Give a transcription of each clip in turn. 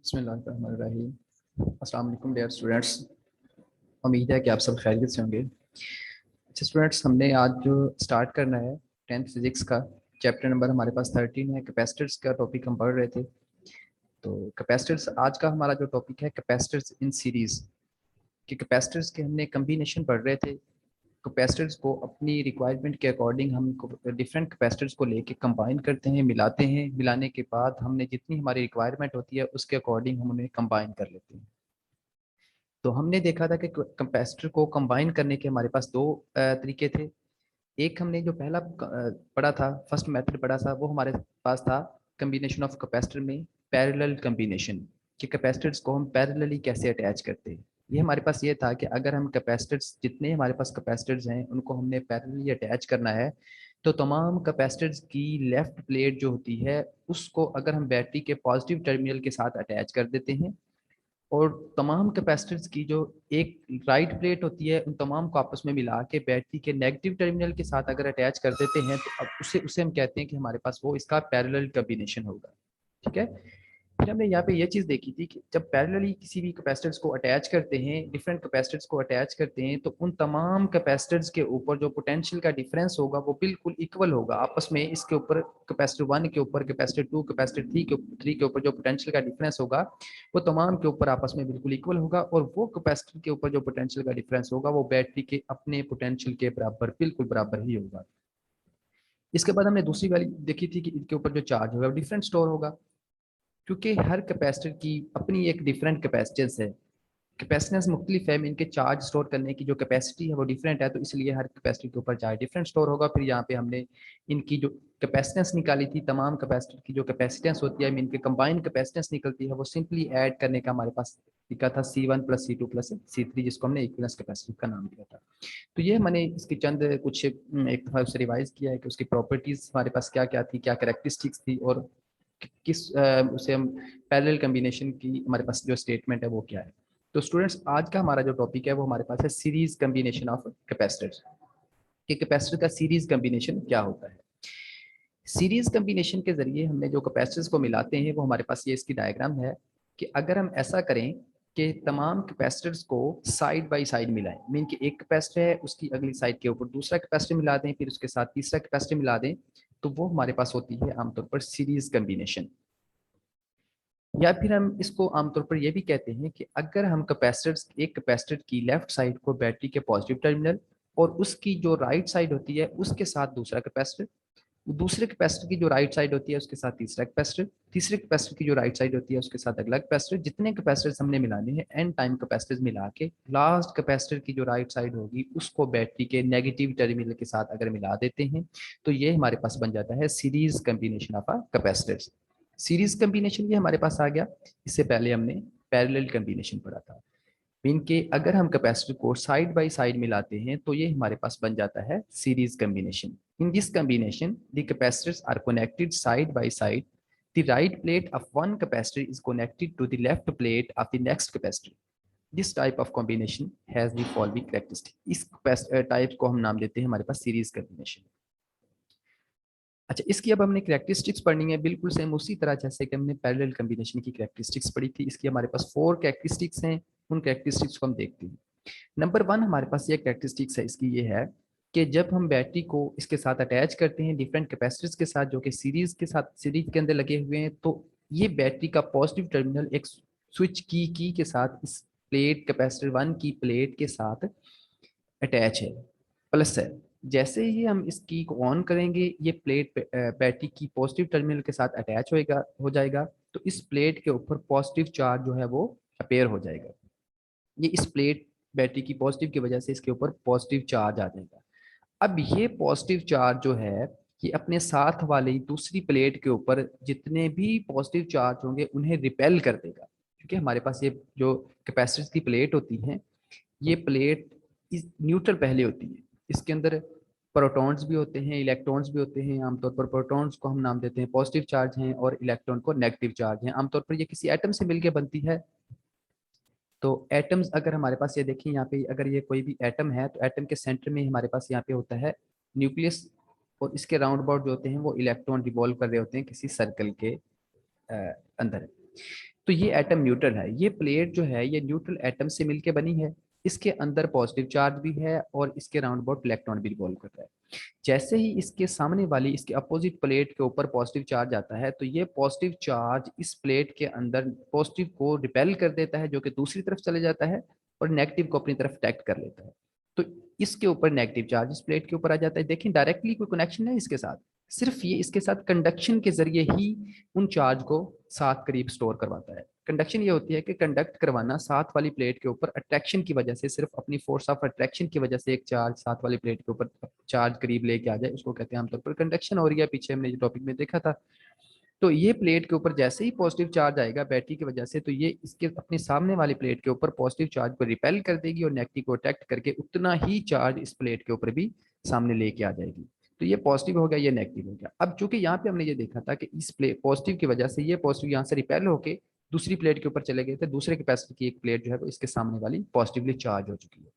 बिस्मिल्लाहिर्रहमानिर्रहीम। अस्सलाम वालेकुम डियर स्टूडेंट्स। उम्मीद है कि आप सब खैरियत से होंगे। अच्छा स्टूडेंट्स, हमने आज जो स्टार्ट करना है 10th फिजिक्स का चैप्टर नंबर हमारे पास 13 है। कैपेसिटर्स का टॉपिक हम पढ़ रहे थे। तो कैपेसिटर्स आज का हमारा जो टॉपिक है कैपेसिटर्स इन सीरीज़ कि कैपेसिटर्स के हमने कम्बिनेशन पढ़ रहे थे। कैपेसिटर्स को अपनी रिक्वायरमेंट के अकॉर्डिंग हम डिफरेंट कैपेसिटर्स को लेके कंबाइन करते हैं, मिलाते हैं। मिलाने के बाद हमने जितनी हमारी रिक्वायरमेंट होती है उसके अकॉर्डिंग हम उन्हें कंबाइन कर लेते हैं। तो हमने देखा था कि कैपेसिटर को कंबाइन करने के हमारे पास दो तरीके थे। एक हमने जो पहला पढ़ा था, फर्स्ट मेथड पढ़ा था, वो हमारे पास था कम्बिनेशन ऑफ कैपेसिटर में पैरेलल कम्बिनेशन, कि कैपेसिटर्स को हम पैरेलली कैसे अटैच करते हैं। ये हमारे पास ये था कि अगर हम कैपेसिटर्स, जितने हमारे पास कैपेसिटर्स हैं उनको हमने पैरेलली अटैच करना है, तो तमाम कैपेसिटर्स की लेफ्ट प्लेट जो होती है उसको अगर हम बैटरी के पॉजिटिव टर्मिनल के साथ अटैच कर देते हैं, और तमाम कैपेसिटर्स की जो एक राइट प्लेट होती है उन तमाम को आपस में मिला के बैटरी के नेगेटिव टर्मिनल के साथ अगर अटैच कर देते हैं, तो अब उसे उसे हम कहते हैं कि हमारे पास वो इसका पैरेलल कॉम्बिनेशन होगा। ठीक है। फिर हमने यहाँ पे ये चीज़ देखी थी कि जब पैरेलली किसी भी कैपेसिटर्स को अटैच करते हैं, डिफरेंट कैपेसिटर्स को अटैच करते हैं, तो उन तमाम कैपेसिटर्स के ऊपर जो पोटेंशियल का डिफरेंस होगा वो बिल्कुल इक्वल होगा आपस में। इसके ऊपर कैपेसिटर 1 के ऊपर, कैपेसिटर 2, कैपेसिटर 3 के ऊपर जो पोटेंशियल का डिफरेंस होगा वो तमाम के ऊपर आपस में बिल्कुल इक्वल होगा, और वो कैपेसिटर के ऊपर जो पोटेंशियल का डिफरेंस होगा वो बैटरी के अपने पोटेंशियल के बराबर, बिल्कुल बराबर ही होगा। इसके बाद हमने दूसरी वाली देखी थी कि इनके ऊपर जो चार्ज होगा डिफरेंट स्टोर होगा, क्योंकि हर कैपेसिटर की अपनी एक डिफरेंट कैपेसिटेंस है। कैपेसिटेंस मुख्तलिफ है, इनके चार्ज स्टोर करने की जो कैपेसिटी है वो डिफरेंट है, तो इसलिए हर कैपेसिटी के ऊपर चार्ज डिफरेंट स्टोर होगा। फिर यहाँ पे हमने इनकी जो कैपेसिटेंस निकाली थी, तमाम कैपेसिटर की जो कैपेसिटेंस होती है, इनके कंबाइंड कैपेसिटेंस निकलती है, वो सिंपली ऐड करने का हमारे पास लिखा था C1 + C2 + C3, जिसको हमने इक्विवेलेंस कैपेसिटी का नाम दिया था। तो ये मैंने इसकी चंद कुछ एक दफ़ा उसे रिवाइज किया है कि उसकी प्रॉपर्टीज़ हमारे पास क्या क्या थी, क्या करेक्टरिस्टिक्स थी, और किस उसे हम पैरेलल कम्बिनेशन की हमारे पास जो स्टेटमेंट है वो क्या है। तो स्टूडेंट्स, आज का हमारा जो टॉपिक है वो हमारे पास है सीरीज कम्बिनेशन ऑफ कैपेसिटर्स, कि कैपेसिटर का सीरीज कम्बिनेशन क्या होता है। सीरीज कम्बिनेशन के जरिए हमने जो कैपेसिटर्स को मिलाते हैं वो हमारे पास ये इसकी डायग्राम है, कि अगर हम ऐसा करें कि तमाम कैपेसिटर्स को साइड बाय साइड मिलाएं, मीन कि एक कैपेसिटर है उसकी अगली साइड के ऊपर दूसरा कैपेसिटर मिला दें, फिर उसके साथ तीसरा कैपेसिटर मिला दें, तो वो हमारे पास होती है आमतौर पर सीरीज कम्बिनेशन। या फिर हम इसको आमतौर पर यह भी कहते हैं कि अगर हम कैपेसिटर्स, एक कैपेसिटर की लेफ्ट साइड को बैटरी के पॉजिटिव टर्मिनल और उसकी जो राइट साइड होती है उसके साथ दूसरा कैपेसिटर, दूसरे कैपेसिटर की जो राइट साइड होती है उसके साथ तीसरा कैपेसिटर, तीसरे कैपेसिटर की जो राइट साइड होती है उसके साथ अगला कैपेसिटर, जितने कैपेसिटर्स हमने मिलाने हैं एन टाइम कैपेसिटर्स मिला के लास्ट कैपेसिटर की जो राइट साइड होगी उसको बैटरी के नेगेटिव टर्मिनल के साथ अगर मिला देते हैं, तो ये हमारे पास बन जाता है series combination of a capacitors. Series combination ये हमारे पास आ गया। इससे पहले हमने पैरेलल कम्बिनेशन पढ़ा था। इनके अगर हम कैपेसिटर को साइड बाय साइड मिलाते हैं तो ये हमारे पास बन जाता है series combination. In this combination the capacitors are connected side by side, the right plate of one capacitor is connected to the left plate of the next capacitor. This type of combination has the following characteristic. इस type को हम नाम देते हैं हमारे पास series combination. अच्छा, इसकी अब हमने कैरेक्टरिस्टिक्स पढ़नी है, बिल्कुल सेम उसी तरह जैसे कि हमने पैरेलल कम्बिनेशन की कैरेक्टरिस्टिक्स पढ़ी थी। इसकी हमारे पास 4 कैरेक्टरिस्टिक्स हैं, उन कैरेक्टरिस्टिक्स को हम देखते हैं। नंबर 1 हमारे पास ये कैरेक्टरिस्टिक्स है, इसकी ये है कि जब हम बैटरी को इसके साथ अटैच करते हैं डिफरेंट कैपेसिटर्स के साथ जो कि सीरीज के साथ, सीरीज के अंदर लगे हुए हैं, तो ये बैटरी का पॉजिटिव टर्मिनल एक स्विच की के साथ इस प्लेट कैपेसिटर 1 की प्लेट के साथ अटैच है, प्लस है। जैसे ही हम इस की को ऑन करेंगे ये प्लेट बैटरी की पॉजिटिव टर्मिनल के साथ अटैच हो जाएगा, तो इस प्लेट के ऊपर पॉजिटिव चार्ज जो है वो अपेयर हो जाएगा। ये इस प्लेट बैटरी की पॉजिटिव की वजह से इसके ऊपर पॉजिटिव चार्ज आ जाएगा। अब ये पॉजिटिव चार्ज जो है ये अपने साथ वाली दूसरी प्लेट के ऊपर जितने भी पॉजिटिव चार्ज होंगे उन्हें रिपेल कर देगा, क्योंकि हमारे पास ये जो कैपेसिटर की प्लेट होती है, ये प्लेट इस न्यूट्रल पहले होती है। इसके अंदर प्रोटॉन्स भी होते हैं, इलेक्ट्रॉन्स भी होते हैं। आमतौर पर प्रोटॉन्स को हम नाम देते हैं पॉजिटिव चार्ज हैं और इलेक्ट्रॉन को नेगेटिव चार्ज हैं। आमतौर पर ये किसी एटम से मिलकर बनती है। तो एटम्स अगर हमारे पास ये देखिए यहाँ पे, अगर ये कोई भी एटम है तो एटम के सेंटर में हमारे पास यहाँ पे होता है न्यूक्लियस, और इसके राउंड अबाउट जो होते हैं वो इलेक्ट्रॉन रिवॉल्व कर रहे होते हैं किसी सर्कल के अंदर। तो ये एटम न्यूट्रल है, ये प्लेट जो है ये न्यूट्रल एटम से मिलकर बनी है, इसके अंदर पॉजिटिव चार्ज भी है और इसके राउंड अबाउट इलेक्ट्रॉन भी रिवॉल्व कर रहा है। जैसे ही इसके सामने वाली इसके अपोजिट प्लेट के ऊपर पॉजिटिव चार्ज आता है तो ये पॉजिटिव चार्ज इस प्लेट के अंदर पॉजिटिव को रिपेल कर देता है, जो कि दूसरी तरफ चले जाता है, और नेगेटिव को अपनी तरफ अट्रैक्ट कर लेता है। तो इसके ऊपर नेगेटिव चार्ज इस प्लेट के ऊपर आ जाता है। देखिए डायरेक्टली कोई कनेक्शन नहीं इसके साथ, सिर्फ ये इसके साथ कंडक्शन के जरिए ही उन चार्ज को साथ करीब स्टोर करवाता है। कंडक्शन ये होती है कि कंडक्ट करवाना साथ वाली प्लेट के ऊपर अट्रैक्शन की वजह से, सिर्फ अपनी फोर्स ऑफ अट्रैक्शन की वजह से एक चार्ज साथ वाली प्लेट के ऊपर चार्ज करीब लेके आ जाए, उसको कहते हैं आमतौर पर कंडक्शन हो रही है। पीछे हमने ये टॉपिक में देखा था। तो ये प्लेट के ऊपर जैसे ही पॉजिटिव चार्ज आएगा बैटरी की वजह से, तो ये इसके अपने सामने वाली प्लेट के ऊपर पॉजिटिव चार्ज को रिपेल कर देगी और नेगेटिव को अट्रैक्ट करके उतना ही चार्ज इस प्लेट के ऊपर भी सामने लेके आ जाएगी। तो ये पॉजिटिव हो गया, ये नेगेटिव हो गया। अब चूंकि यहाँ पे हमने ये देखा था कि इस प्लेट पॉजिटिव की वजह से ये पॉजिटिव यहाँ से रिपेल होके दूसरी प्लेट के ऊपर चले गए थे, दूसरे कैपेसिटर की एक प्लेट जो है वो इसके सामने वाली पॉजिटिवली चार्ज हो चुकी है।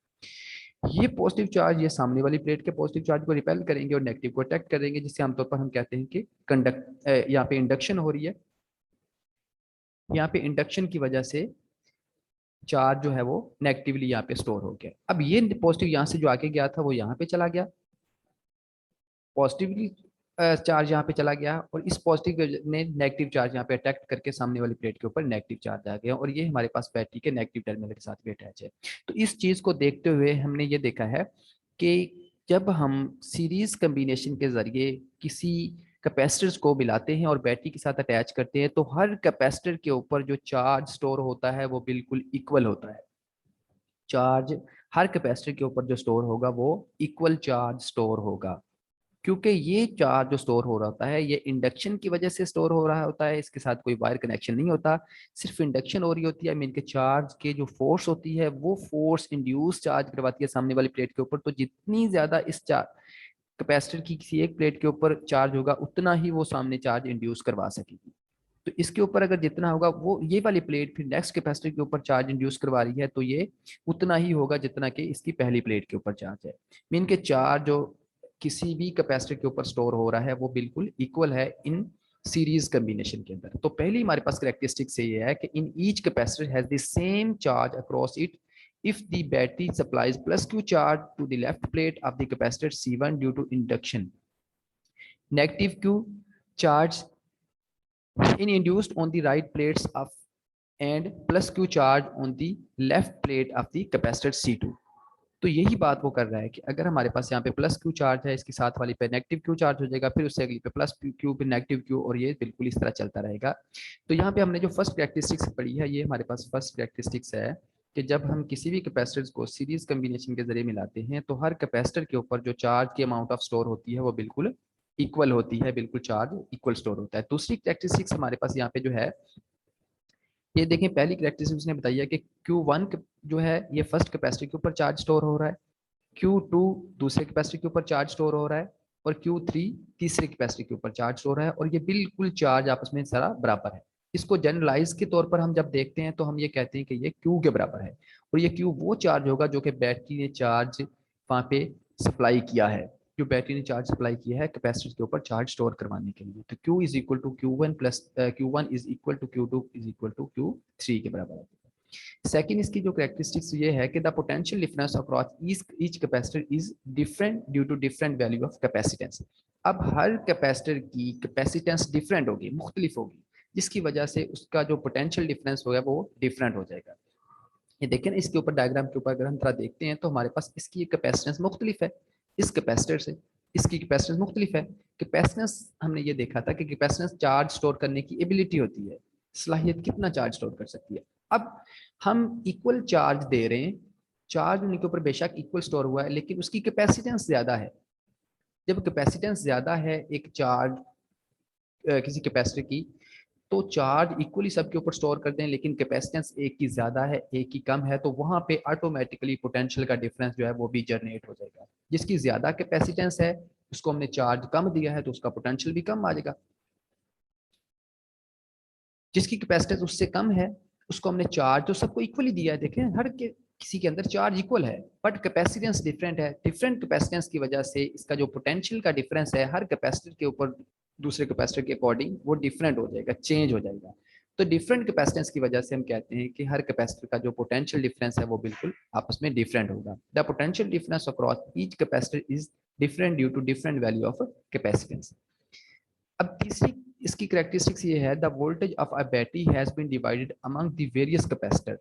ये पॉजिटिव चार्ज ये सामने वाली प्लेट के पॉजिटिव चार्ज को रिपेल करेंगे और नेगेटिव को अट्रैक्ट करेंगे, जिससे आमतौर पर हम कहते हैं कि कंडक्ट यहाँ पे इंडक्शन हो रही है। यहाँ पे इंडक्शन की वजह से चार्ज जो है वो नेगेटिवली यहाँ पे स्टोर हो गया। अब ये पॉजिटिव यहाँ से जो आगे गया था वो यहाँ पे चला गया, पॉजिटिवली चार्ज यहाँ पे चला गया, और इस पॉजिटिव ने नेगेटिव चार्ज यहाँ पे अटैक करके सामने वाली प्लेट के ऊपर नेगेटिव चार्ज आ गया, और ये हमारे पास बैटरी के नेगेटिव टर्मिनल के साथ भी अटैच है। तो इस चीज को देखते हुए हमने ये देखा है कि जब हम सीरीज कम्बिनेशन के जरिए किसी कैपेसिटर्स को मिलाते हैं और बैटरी के साथ अटैच करते हैं, तो हर कैपेसिटर के ऊपर जो चार्ज स्टोर होता है वो बिल्कुल इक्वल होता है। चार्ज हर कैपेसिटर के ऊपर जो स्टोर होगा वो इक्वल चार्ज स्टोर होगा, क्योंकि ये चार्ज जो स्टोर हो रहा होता है ये इंडक्शन की वजह से स्टोर हो रहा होता है, इसके साथ कोई वायर कनेक्शन नहीं होता, सिर्फ इंडक्शन हो रही होती है। मीन के चार्ज के जो फोर्स होती है वो फोर्स इंड्यूस चार्ज करवाती है सामने वाली प्लेट के ऊपर। तो जितनी ज्यादा इस कैपेसिटर की किसी एक प्लेट के ऊपर चार्ज होगा उतना ही वो सामने चार्ज इंड्यूस करवा सकेगी। तो इसके ऊपर अगर जितना होगा वो ये वाली प्लेट फिर नेक्स्ट कैपेसिटर के ऊपर चार्ज इंड्यूस करवा रही है, तो ये उतना ही होगा जितना कि इसकी पहली प्लेट के ऊपर चार्ज है। मीन के चार्ज जो किसी भी कैपेसिटर के ऊपर स्टोर हो रहा है वो बिल्कुल इक्वल है इन सीरीज कॉम्बिनेशन के अंदर। तो पहली हमारे पास कैरेक्टरिस्टिक से ये है कि in each capacitor has the same charge across it if the battery supplies plus q charge to the left plate of the capacitor C1 due to induction, negative q charge in induced on the right plates of and plus q charge on the left plate of the capacitor C2। तो यही बात वो कर रहा है कि अगर हमारे पास यहाँ पे प्लस क्यू चार्ज है, इसके साथ वाली पे नेगेटिव क्यू चार्ज हो जाएगा, फिर उससे अगली पे प्लस क्यू पे नेगेटिव क्यू, और ये बिल्कुल इस तरह चलता रहेगा। तो यहाँ पे हमने जो फर्स्ट कैरेक्टरिस्टिक्स पढ़ी है, ये हमारे पास फर्स्ट कैरेक्टरिस्टिक्स है कि जब हम किसी भी कैपेसिटर्स को सीरीज कम्बिनेशन के जरिए मिलाते हैं तो हर कैपेसिटर के ऊपर जो चार्ज की अमाउंट ऑफ स्टोर होती है वो बिल्कुल इक्वल होती है, बिल्कुल चार्ज इक्वल स्टोर होता है। दूसरी कैरेक्टरिस्टिक्स हमारे पास यहाँ पे जो है, ये देखें पहली कैरेक्टरिस्टिक उसने बताई है कि Q1 जो है ये फर्स्ट कैपेसिटर के ऊपर चार्ज स्टोर हो रहा है, Q2 दूसरे कैपेसिटर के ऊपर चार्ज स्टोर हो रहा है, और Q3 तीसरे कैपेसिटर के ऊपर चार्ज स्टोर है, और ये बिल्कुल चार्ज आपस में सारा बराबर है। इसको जनरलाइज के तौर पर हम जब देखते हैं तो हम ये कहते हैं कि ये Q के बराबर है, और ये Q वो चार्ज होगा जो कि बैटरी ने चार्ज वहाँ पे सप्लाई किया है, जो बैटरी ने चार्ज सप्लाई किया है कैपेसिटर के ऊपर चार्ज स्टोर करवाने के लिए। तो Q is equal to Q1 plus Q1 is equal to Q2 is equal to Q3 के बराबर है। सेकंड इसकी जो कैरेक्टरिस्टिक्स ये है कि the potential difference across each capacitor is different due to different value of capacitance. अब हर कैपेसिटर की कैपेसिटेंस डिफरेंट होगी, मुख्तलिफ होगी, जिसकी वजह से उसका जो पोटेंशियल डिफरेंस होगा वो डिफरेंट हो जाएगा। ये देखें ना, इसके ऊपर डायग्राम के ऊपर अगर हम थोड़ा देखते हैं तो हमारे पास इसकी कैपेसिटेंस मुख्तलिफ है, इस कैपेसिटर से इसकी कैपेसिटेंस मुख्तलिफ है। कैपेसिटेंस हमने ये देखा था कि कैपेसिटेंस चार्ज स्टोर करने की एबिलिटी होती है, सलाहियत कितना चार्ज स्टोर कर सकती है। अब हम इक्वल चार्ज दे रहे हैं, चार्ज उनके ऊपर बेशक इक्वल स्टोर हुआ है लेकिन उसकी कैपेसिटेंस ज्यादा है। जब कैपेसिटेंस ज्यादा है एक चार्ज किसी कैपेसिटर की, तो चार्ज इक्वली सबके ऊपर स्टोर कर दें लेकिन कैपेसिटेंस एक की ज्यादा है एक की कम है, तो वहां पे ऑटोमेटिकली पोटेंशियल का डिफरेंस जो है वो भी जनरेट हो जाएगा। जिसकी ज्यादा कैपेसिटेंस है उसको हमने चार्ज कम दिया है तो उसका पोटेंशियल भी कम आ जाएगा, जिसकी कैपेसिटेंस उससे कम है उसको हमने चार्ज तो सबको इक्वली दिया है। देखें हर के किसी के अंदर चार्ज इक्वल है बट कैपेसिटेंस डिफरेंट है, डिफरेंट कैपेसिटेंस की वजह से इसका जो पोटेंशियल का डिफरेंस है हर कैपेसिटर के ऊपर दूसरे कैपेसिटर के अकॉर्डिंग वो डिफरेंट हो जाएगा, चेंज हो जाएगा। तो डिफरेंट कैपेसिटेंस की वजह से हम कहते हैं कि हर कैपेसिटर का जो पोटेंशियल डिफरेंस है वो बिल्कुल आपस में डिफरेंट होगा। The potential difference across each capacitor is different due to different value of capacitance. अब तीसरी इसकी कैरेक्टरिस्टिक्स ये है, the voltage of a battery has been divided among the various capacitor.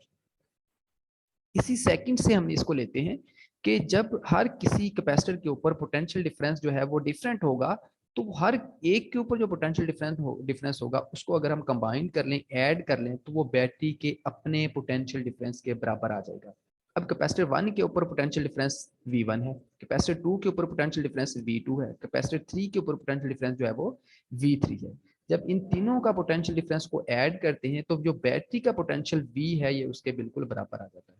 इसी सेकंड से हम इसको लेते हैं कि जब हर किसी कैपेसिटर के ऊपर पोटेंशियल डिफरेंस जो है वो डिफरेंट होगा, तो हर एक के ऊपर जो पोटेंशियल डिफरेंस होगा उसको अगर हम कंबाइन कर लें, ऐड कर लें, तो वो बैटरी के अपने पोटेंशियल डिफरेंस के बराबर आ जाएगा। अब कैपेसिटर 1 के ऊपर पोटेंशियल डिफरेंस V1 है, कैपेसिटर 2 के ऊपर पोटेंशियल डिफरेंस V2 है, कैपेसिटर 3 के ऊपर पोटेंशियल डिफरेंस जो है वो V3 है। जब इन तीनों का पोटेंशियल डिफरेंस को ऐड करते हैं तो जो बैटरी का पोटेंशियल V है ये उसके बिल्कुल बराबर आ जाता है।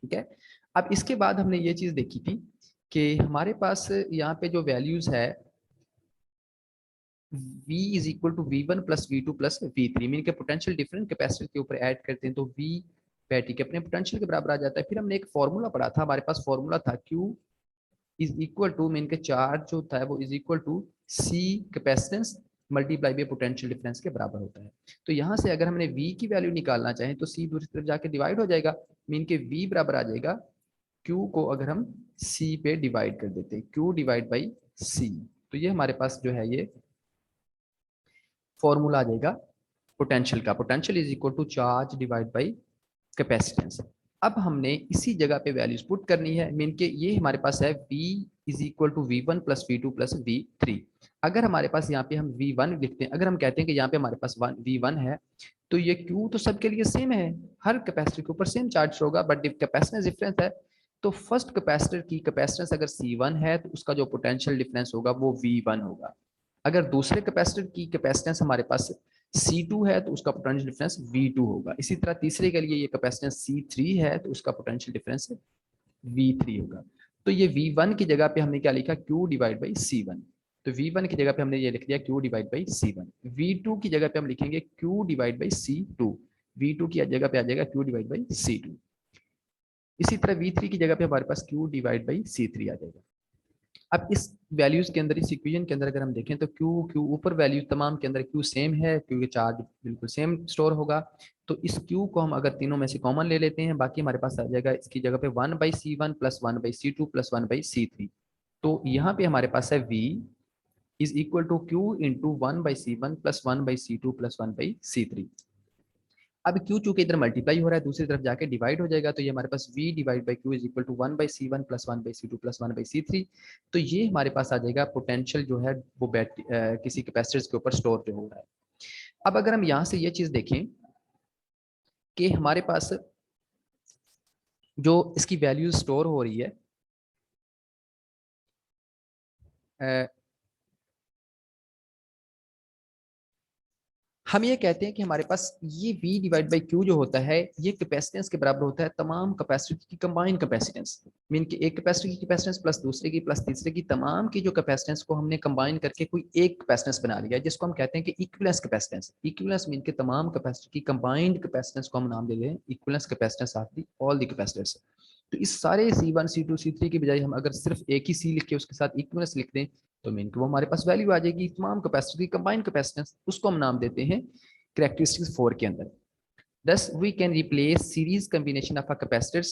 ठीक है। अब इसके बाद हमने ये चीज देखी थी कि हमारे पास यहाँ पे जो वैल्यूज है V is equal to V1 plus V2 plus V3, mean के पोटेंशियल डिफरेंट कैपेसिटर के ऊपर ऐड करते हैं तो V बैटरी के अपने पोटेंशियल के बराबर आ जाता है। फिर हमने एक फॉर्मूला पढ़ा था, हमारे पास फॉर्मूला था Q is equal to, mean के चार्ज जो होता है वो is equal to C capacitance multiply by potential difference के बराबर होता है। तो यहाँ से अगर हमने V की वैल्यू निकालना चाहें तो C दूसरी तरफ जाके डिवाइड हो जाएगा, मीन के V बराबर आ जाएगा Q को अगर हम C पे डिवाइड कर देते हैं, Q डिवाइड बाई C, तो ये हमारे पास जो है ये फॉर्मूला आ जाएगा पोटेंशियल का। Potential is equal to charge divide by capacitance. अब हमने इसी जगह पे वैल्यूज पुट करनी है, मीन के ये हमारे पास है V is equal to V1 plus V2 plus V3। अगर हमारे पास यहाँ पे हम V1 लिखते हैं, अगर हम कहते हैं कि यहाँ पे हमारे पास V1 है, तो ये Q तो सबके लिए सेम है, हर कैपेसिटर के ऊपर सेम चार्ज होगा, बट कैपेसिटेंस डिफरेंस है। तो फर्स्ट कैपेसिटर की कैपेसिटेंस अगर C1 है तो उसका जो पोटेंशियल डिफरेंस होगा वो V1 होगा। अगर दूसरे कैपेसिटर की कैपेसिटेंस हमारे पास C2 है तो उसका पोटेंशियल डिफरेंस V2 होगा। इसी तरह तीसरे के लिए ये कैपेसिटेंस C3 है तो उसका पोटेंशियल डिफरेंस V3 होगा। तो ये V1 की जगह पे हमने क्या लिखा, Q डिवाइड बाई C1। तो V1 की जगह पे हमने ये लिख दिया Q divide by C1। V2 की जगह पे हम लिखेंगे Q divide by C2। V2 की जगह पे आ जाएगा Q डिवाइड बाई C2। इसी तरह V3 की जगह पे हमारे पास Q डिवाइड बाई C3 आ जाएगा। अब इस वैल्यूज के अंदर, इस इक्वेशन के अंदर अगर हम देखें तो Q ऊपर वैल्यू तमाम के अंदर Q सेम है क्योंकि चार्ज बिल्कुल सेम स्टोर होगा। तो इस Q को हम अगर तीनों में से कॉमन ले लेते हैं, बाकी हमारे पास आ जाएगा इसकी जगह पे 1/C1 plus 1/C2 plus 1/C3। तो यहाँ पे हमारे पास है V is equal to Q into 1/C1 plus 1/C2 plus 1/C3। अब Q चूंकि इधर मल्टीप्लाई हो रहा है दूसरी तरफ जाके डिवाइड हो जाएगा, तो ये हमारे पास V divide by Q is equal to 1/C1 plus 1/C2 plus 1/C3। तो ये हमारे पास आ जाएगा पोटेंशियल जो है वो किसी कैपेसिटर के ऊपर स्टोर जो हो रहा है। अब अगर हम यहाँ से ये चीज देखें कि हमारे पास जो इसकी वैल्यू स्टोर हो रही है, हम ये कहते हैं कि हमारे पास ये V डिवाइड बाई Q जो होता है ये कैपेसिटेंस के बराबर होता है तमाम कैपेसिटर की कंबाइंड कैपेसिटेंस, मीन कि एक कैपेसिटर की कैपेसिटेंस प्लस दूसरे की प्लस तीसरे की तमाम की जो कैपेसिटेंस को हमने कंबाइन करके कोई एक कैपेसिटेंस बना लिया, जिसको हम कहते हैं कि इक्विवेलेंस कैपेसिटेंस। इक्विवेलेंस मीन के तमाम कैपेसिटर की कंबाइंड कैपेसिटेंस को हम नाम दे रहे हैं equivalence capacitance of the all the capacitors. तो इस सारे C1 C2 C3 की बजाय हम अगर सिर्फ एक ही C लिख के उसके साथ इक्विवेलेंस लिख दें तो मीन कि वो हमारे पास वैल्यू आ जाएगी तमाम कैपेसिटर की कंबाइंड कैपेसिटेंस, उसको हम नाम देते हैं कैरेक्टरिस्टिक्स 4 के अंदर। Thus we can replace series combination of a capacitors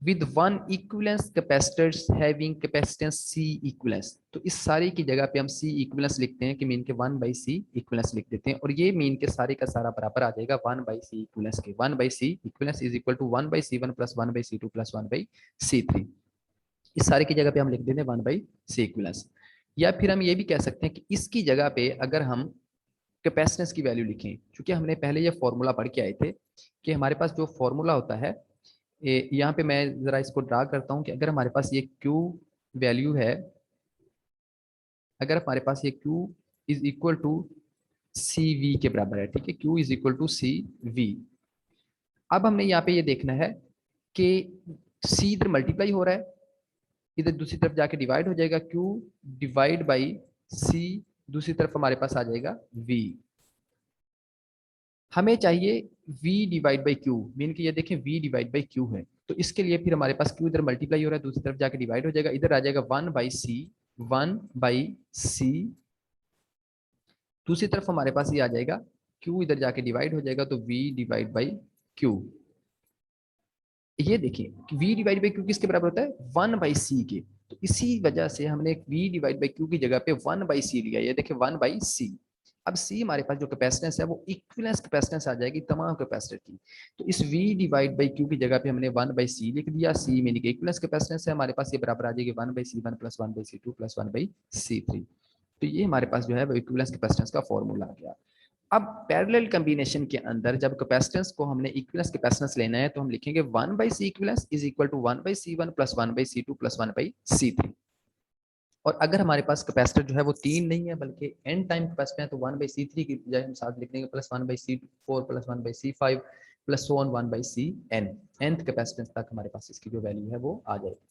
with one equivalence capacitors having capacitance C equivalence। तो इस सारी की जगह पे हम C equivalence लिखते हैं कि मीन के 1/C equivalence लिख देते हैं, और ये मीन के सारे का सारा बराबर आ जाएगा 1/C equivalence के। 1/C equivalence is equal to 1/C1 plus 1/C2 plus 1/C3। इस सारे की जगह पे हम लिख देते हैं 1/C equivalence। या फिर हम ये भी कह सकते हैं कि इसकी जगह पे अगर हम कैपेसिटेंस की वैल्यू लिखें, क्योंकि हमने पहले ये फॉर्मूला पढ़ के आए थे कि हमारे पास जो फॉर्मूला होता है, यहाँ पे मैं जरा इसको ड्रा करता हूँ कि अगर हमारे पास ये Q वैल्यू है, अगर हमारे पास ये Q is equal to CV के बराबर है, ठीक है, Q is equal to CV। अब हमने यहाँ पे ये देखना है कि C इधर मल्टीप्लाई हो रहा है, इधर दूसरी तरफ जाके डिवाइड हो जाएगा, Q डिवाइड बाई C, दूसरी तरफ हमारे पास आ जाएगा V। हमें चाहिए V divide by Q, mean कि ये देखें V डिवाइड बाई Q है, तो इसके लिए फिर हमारे पास Q इधर मल्टीप्लाई हो रहा है दूसरी तरफ जाके डिवाइड हो जाएगा, इधर आ जाएगा 1/C, दूसरी तरफ हमारे पास ये आ जाएगा Q इधर जाके डिवाइड हो जाएगा तो V डिवाइड बाई Q। ये देखिए V डिवाइड बाई Q किसके बराबर होता है 1/c के। तो इसी वजह से हमने V डिवाइड बाई Q की जगह पे 1/c लिया। ये देखिए 1/c। अब C हमारे पास जो कैपेसिटेंस है वो इक्विवेलेंस कैपेसिटेंस आ जाएगी तमाम कैपेसिटर की। तो इस V डिवाइड बाई Q की जगह पे हमने 1/c लिख दिया। C मीनिंग इक्विवेलेंस कैपेसिटेंस है हमारे पास, ये बराबर आ जाएगी 1/c1 plus 1/c2 plus 1/c3। तो ये हमारे पास जो है वो इक्विवेलेंस कैपेसिटेंस का फॉर्मूला आ गया। अब पैरेलल कॉम्बिनेशन के अंदर जब कैपेसिटेंस को हमने इक्विवेलेंस कैपेसिटेंस लेना है तो हम लिखेंगे 1/c equivalence is equal to 1/c1 plus 1/c2 plus 1/c3। और अगर हमारे पास कैपेसिटर जो है वो 3 नहीं है बल्कि n टाइम कैपेसिटर है तो 1/c3 की बजाय हम साथ लिख देंगे plus 1/c4 plus 1/c5 plus so on 1/cn। nth capacitance तक हमारे पास इसकी जो वैल्यू है वो आ जाएगी।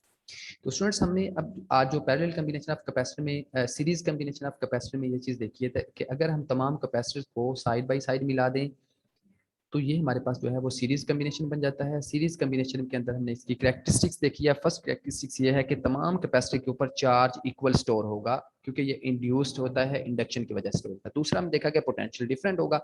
तो स्टूडेंट्स हमने अब आज जो पैरेलल कॉम्बिनेशन ऑफ कैपेसिटर में सीरीज कॉम्बिनेशन ऑफ कैपेसिटर में ये चीज़ देखी है कि अगर हम तमाम कैपेसिटर्स को साइड बाय साइड मिला दें तो ये हमारे पास जो है वो सीरीज कॉम्बिनेशन बन जाता है। सीरीज कॉम्बिनेशन के अंदर हमने इसकी कैरेक्टरिस्टिक्स देखी है। फर्स्ट कैरेक्टरिस्टिक्स ये है कि तमाम कैपेसिटर के ऊपर चार्ज इक्वल स्टोर होगा क्योंकि ये इंड्यूस्ड होता है इंडक्शन की वजह से होता है। दूसरा हम देखा कि पोटेंशियल डिफरेंट होगा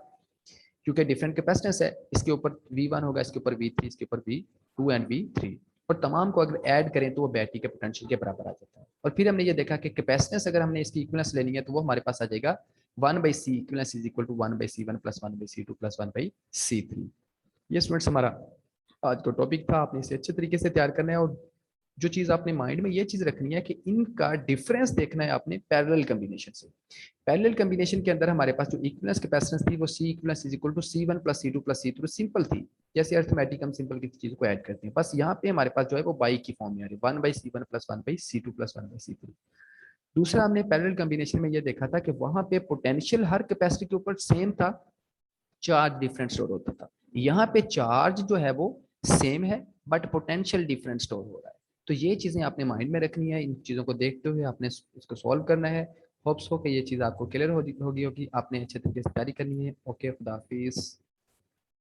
क्योंकि डिफरेंट कैपेसिटेंस है, इसके ऊपर V1 होगा, इसके ऊपर V3, इसके ऊपर V2 एंड V3। और तमाम को अगर ऐड करें तो वो बैटरी के पोटेंशियल के बराबर आ जाता है। और फिर हमने ये देखा कि कैपेसिटेंस अगर हमने इसकी इक्विवेलेंस लेनी है तो वो हमारे पास आ जाएगा 1/c equivalence is equal to 1/c1 plus 1/c2 plus 1/c3। ये स्टूडेंट्स हमारा आज का टॉपिक था। आपने इसे अच्छे तरीके से तैयार करना है और जो चीज आपने माइंड में ये चीज रखनी है कि इनका डिफरेंस देखना है आपने पैरेलल कॉम्बिनेशन से। पैरेलल कॉम्बिनेशन के अंदर हमारे पास जो इक्विवेलेंस कैपेसिटेंस थी वो C equivalence is equal to C1 plus C2 plus C3 simple थी। जैसे अरिथमेटिक हम सिंपल किसी चीज को ऐड करते हैं, बस यहाँ पे हमारे पास जो है वो बाई की फॉर्म में आ रही है 1/c1 plus 1/c2 plus 1/c3। दूसरा हमने पैरेलल कॉम्बिनेशन में ये देखा था कि वहां पे पोटेंशियल हर कैपेसिटी के ऊपर सेम था, चार्ज डिफरेंट स्टोर होता था। यहाँ पे चार्ज जो है वो सेम है बट पोटेंशियल डिफरेंट स्टोर हो रहा है। तो ये चीजें आपने माइंड में रखनी है। इन चीजों को देखते हुए आपने इसको सॉल्व करना है। होप्स हो कि ये चीज आपको क्लियर होगी आपने अच्छे तरीके से तैयारी करनी है। ओके, खुदा हाफिज।